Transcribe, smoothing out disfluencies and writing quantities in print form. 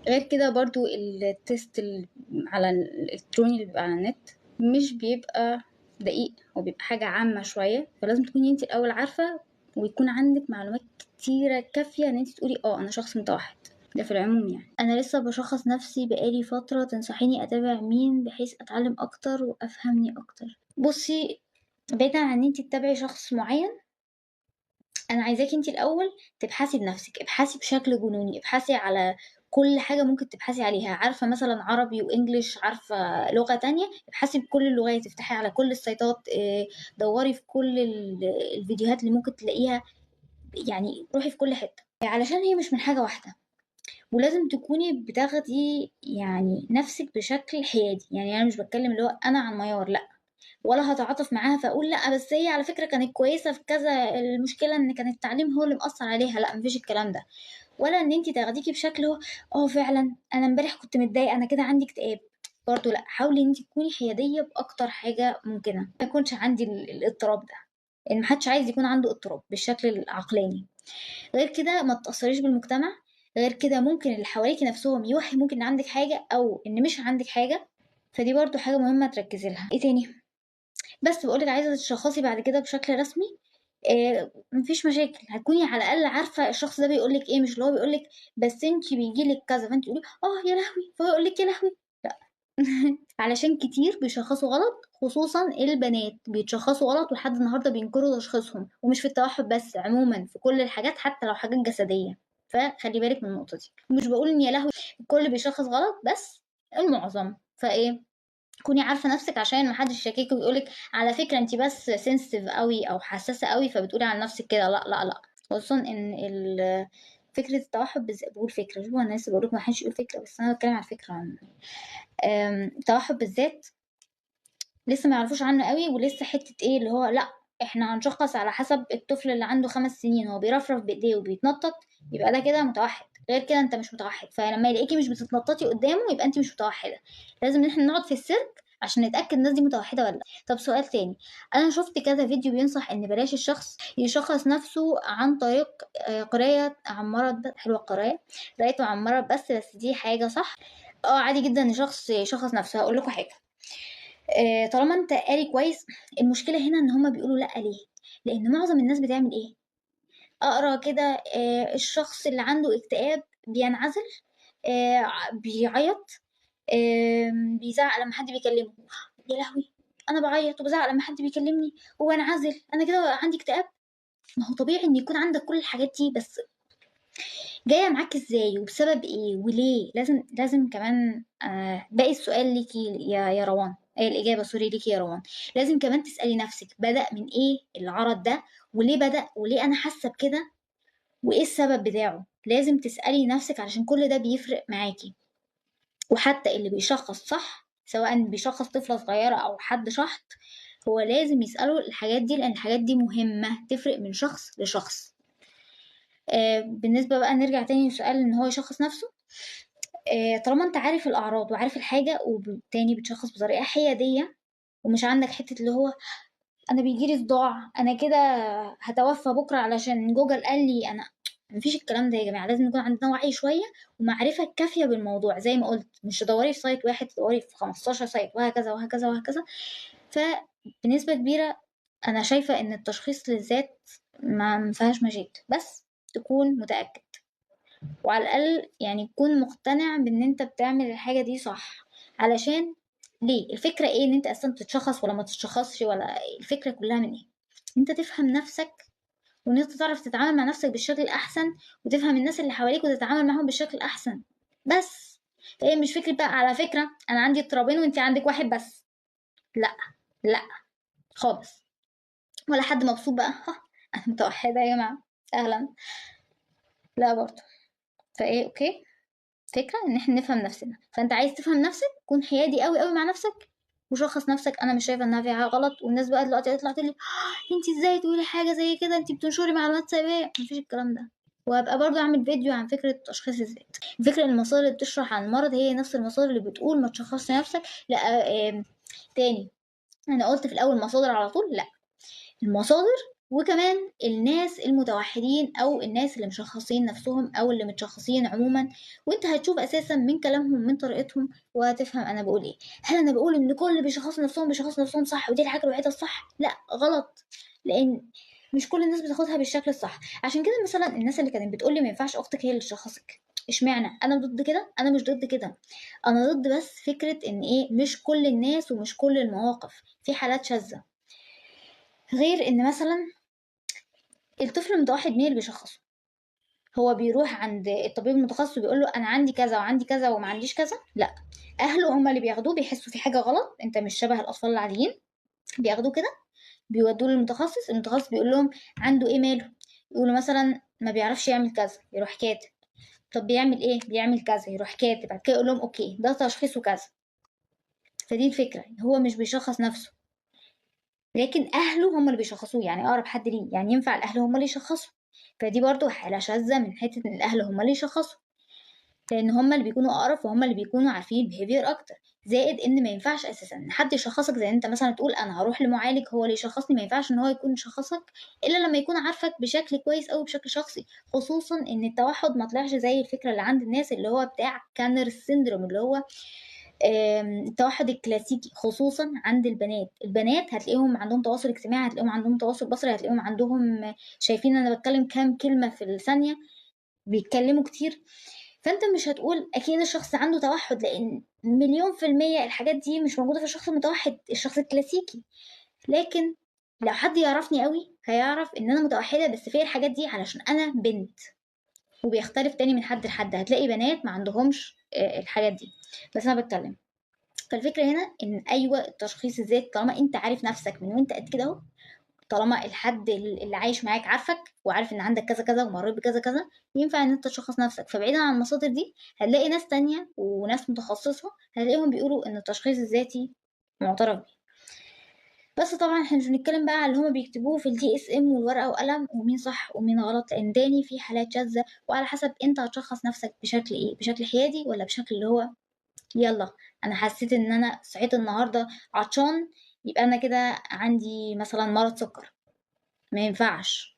غير كده برضو التست على الالكتروني اللي بيبقى على النت مش بيبقى دقيق، هو بيبقى حاجة عامة شوية، فلازم تكوني انت الاول عارفة ويكون عندك معلومات كتيرة كافية ان انت تقولي انا شخص متوحد. ده في العموم يعني. انا لسه بشخص نفسي بقالي فترة، تنصحيني اتابع مين بحيث اتعلم اكتر وافهمني اكتر؟ بصي، بعيدا عن ان انت تتابعي شخص معين، انا عايزاكي انت الاول تبحثي بنفسك، ابحثي بشكل جنوني، ابحثي على كل حاجة ممكن تبحثي عليها. عارفة مثلا عربي وانجليش، عارفة لغة تانية، ابحثي بكل اللغات، افتحي على كل السيطات، دوري في كل الفيديوهات اللي ممكن تلاقيها، يعني روحي في كل حتة، علشان هي مش من حاجة واحدة. ولازم تكوني بتاخدي يعني نفسك بشكل حيادي، يعني انا مش بتكلم اللي هو انا عن ميار، لا، ولا هتعاطف معاها فاقول لا بس هي على فكره كانت كويسه في كذا، المشكله ان كان التعليم هو اللي مأثر عليها، لا مفيش الكلام ده. ولا ان انت تاخديكي بشكل هو فعلا انا امبارح كنت متضايقه، انا كده عندي اكتئاب. برضه لا، حاولي ان انت تكوني حياديه باكتر حاجه ممكنه، ما يكونش عندي الاضطراب ده، لان محدش عايز يكون عنده اضطراب بالشكل العقلاني. غير كده ما تتأثريش بالمجتمع. غير كده ممكن اللي حواليكي نفسهم يوحي ممكن ان عندك حاجه او ان مش عندك حاجه، فدي برضو حاجه مهمه تركزي لها. ايه تاني؟ بس بقولك، عايزة تشخصي بعد كده بشكل رسمي، مفيش مشاكل، هتكوني على الأقل عارفة الشخص ده بيقولك ايه، مش اللي هو بيقولك بس انتي بيجيلك كذا فانتي تقولي يا لهوي، فهو يقولك يا لهوي، لا. علشان كتير بيشخصوا غلط، خصوصا البنات بيتشخصوا غلط ولحد النهارده بينكروا تشخيصهم، ومش في التوحد بس، عموما في كل الحاجات حتى لو حاجات جسدية. فخلي بالك من النقطة دي، مش بقول ان يا لهوي الكل بيشخص غلط، بس المعظم. فايه، تكوني عارفة نفسك عشان محدش يشككك ويقولك على فكرة انت بس سنسيتيف قوي او حساسة قوي فبتقولي عن نفسك كده، لا لا لا. خصوصا ان فكرة التوحد بالذات، بقول فكرة، شوفوا انا لسه بقولك ما حدش يقول فكرة، بس انا بتكلم على الفكرة عن التوحد بالذات، لسه ما يعرفوش عنه قوي، ولسه حتة ايه اللي هو لا احنا هنشخص على حسب الطفل اللي عنده 5 سنين هو بيرفرف بايديه وبيتنطط يبقى ده كده متوحد، غير كده انت مش متوحد. فلما يلاقيكي مش بتتنططي قدامه يبقى انت مش متوحدة. لازم ان احنا نقعد في السيرك عشان نتأكد الناس دي متوحدة ولا لا. طب سؤال تاني، انا شفت كذا فيديو بينصح ان بلاش الشخص يشخص نفسه عن طريق قراية عن مرض، حلوة القراية، قرايته عن مرض بس دي حاجة صح. عادي جدا ان شخص يشخص نفسه. هقول لكم حاجة، طالما انت قاري كويس، المشكلة هنا ان هما بيقولوا لأ ليه؟ لان معظم الناس بتعمل ايه؟ اقرا كده الشخص اللي عنده اكتئاب بينعزل، بيعيط، بيزعق لما حد بيكلمه، يا لهوي انا بعيط وبزعق لما حد بيكلمني وبنعزل، انا كده عندي اكتئاب. ما هو طبيعي ان يكون عندك كل الحاجات دي، بس جاية معاك ازاي وبسبب ايه وليه؟ لازم كمان باقي السؤال ليكي يا روان، الإجابة سوري ليكي يا روان. لازم كمان تسألي نفسك بدأ من ايه العرض ده، وليه بدأ، وليه أنا حاسة بكده، وايه السبب بتاعه. لازم تسألي نفسك علشان كل ده بيفرق معاكي. وحتى اللي بيشخص صح، سواء بيشخص طفلة صغيرة أو حد شحط، هو لازم يسأله الحاجات دي، لأن الحاجات دي مهمة تفرق من شخص لشخص. بالنسبة بقى نرجع تاني لسؤال ان هو يشخص نفسه، طالما انت عارف الاعراض وعارف الحاجة وتاني بتشخص بطريقة حيادية، ومش عندك حتة اللي هو انا بيجيلي صداع انا كده هتوفى بكرة علشان جوجل قال لي انا، مفيش الكلام ده يا جماعة. لازم يكون عندنا وعي شوية ومعرفة كافية بالموضوع، زي ما قلت مش تدوري في سايت واحد، تدوري في 15 سايت، وهكذا وهكذا وهكذا. فبنسبة كبيرة انا شايفة ان التشخيص للذات ما مفيهاش مشاكل، بس تكون متأكد، وعلى الأقل يعني تكون مقتنع بإن أنت بتعمل الحاجة دي صح. علشان ليه الفكرة ايه ان انت اصلا تتشخص ولا ما تتشخصش، ولا الفكرة كلها من ايه؟ انت تفهم نفسك، وان انت تعرف تتعامل مع نفسك بالشكل الاحسن، وتفهم الناس اللي حواليك وتتعامل معاهم بالشكل الاحسن بس. فهي مش فكرة بقى على فكرة انا عندي اضطرابين وانت عندك واحد بس، لا لا خالص. ولا حد مبسوط بقى انا متوحدة يا جماعة، اهلا، لا برضه. فايه اوكي، فكرة ان احنا نفهم نفسنا. فانت عايز تفهم نفسك، كون حيادي قوي قوي مع نفسك، وشخص نفسك انا مش شايفه انها فيها حاجه غلط. والناس بقى دلوقتي هتطلع تقول لي انت ازاي تقولي حاجه زي كده، انت بتنشري معلومات سلبيه، مفيش الكلام ده. وهبقى برضه اعمل فيديو عن فكره تشخيص الذات. الفكره ان المصادر اللي بتشرح عن المرض هي نفس المصادر اللي بتقول ما تشخصش نفسك، لا. تاني، انا قلت في الاول مصادر على طول، لا، المصادر وكمان الناس المتوحدين او الناس اللي مشخصين نفسهم او اللي متشخصين عموما، وانت هتشوف اساسا من كلامهم من طريقتهم وهتفهم انا بقول ايه. هل انا بقول ان كل اللي بيشخصوا نفسهم بيشخصوا نفسهم صح ودي الحاجه الوحيده الصح؟ لا، غلط. لان مش كل الناس بتاخدها بالشكل الصح. عشان كده مثلا الناس اللي كانت بتقول لي ما ينفعش اختك هي اللي تشخصك، اشمعنى انا ضد كده؟ انا مش ضد كده. انا ضد بس فكره ان ايه، مش كل الناس ومش كل المواقف، في حالات شاذه. غير ان مثلا الطفل المتوحد مين اللي بيشخصه؟ هو بيروح عند الطبيب المتخصص وبيقول له انا عندي كذا وعندي كذا وما عنديش كذا؟ لا، اهله هم اللي بياخدوه، بيحسوا في حاجه غلط، انت مش شبه الاطفال العاديين، بياخدوه كده بيودوه للمتخصص. المتخصص بيقول لهم عنده ايه، ماله؟ يقولوا مثلا ما بيعرفش يعمل كذا، يروح كاتب. طب بيعمل ايه؟ بيعمل كذا، يروح كاتب. بعد كده يقول لهم اوكي ده تشخيصه كذا. فدي الفكره، هو مش بيشخص نفسه، لكن اهله هم اللي بيشخصوه، يعني اقرب حد ليه، يعني ينفع الاهل هم اللي يشخصوا. فدي برضو حاله شاذه من حته ان الاهل هم اللي يشخصوا، لان هم اللي بيكونوا اقرب وهم اللي بيكونوا عارفين البيهيفير اكتر. زائد ان ما ينفعش اساسا ان حد يشخصك، زي انت مثلا تقول انا هروح لمعالج هو اللي يشخصني، ما ينفعش ان هو يكون يشخصك الا لما يكون عارفك بشكل كويس او بشكل شخصي. خصوصا ان التوحد ما طلعش زي الفكره اللي عند الناس اللي هو بتاع كانر سيندروم، اللي هو التوحد الكلاسيكي. خصوصا عند البنات هتلاقيهم عندهم تواصل اجتماعي، هتلاقيهم عندهم تواصل بصري، هتلاقيهم عندهم شايفين انا بتكلم كام كلمه في الثانيه، بيتكلموا كتير. فانت مش هتقول اكيد الشخص عنده توحد، لان مليون في المية الحاجات دي مش موجودة في الشخص المتوحد الشخص الكلاسيكي. لكن لو حد يعرفني قوي هيعرف ان انا متوحدة بس في الحاجات دي علشان انا بنت. وبيختلف تاني من حد لحد، هتلاقي بنات ما عندهمش الحاجات دي. بس انا بتكلم، فالفكرة هنا ان ايوه التشخيص الذاتي طالما انت عارف نفسك من وانت قد كده اهو، طالما الحد اللي عايش معاك عارفك وعارف ان عندك كذا كذا ومريت بكذا كذا، ينفع ان انت تشخص نفسك. فبعيدا عن المصادر دي هتلاقي ناس تانية وناس متخصصة هتلاقيهم بيقولوا ان التشخيص الذاتي معترف بيه. بس طبعا احنا مش بنتكلم بقى على اللي هما بيكتبوه في الدي اس ام والورقة وقلم ومين صح ومين غلط، لان تاني في حالات شاذة، وعلى حسب انت هتشخص نفسك بشكل ايه، بشكل حيادي ولا بشكل اللي هو يلا انا حسيت ان انا صحيت النهارده عطشان يبقى انا كده عندي مثلا مرض سكر. ما ينفعش.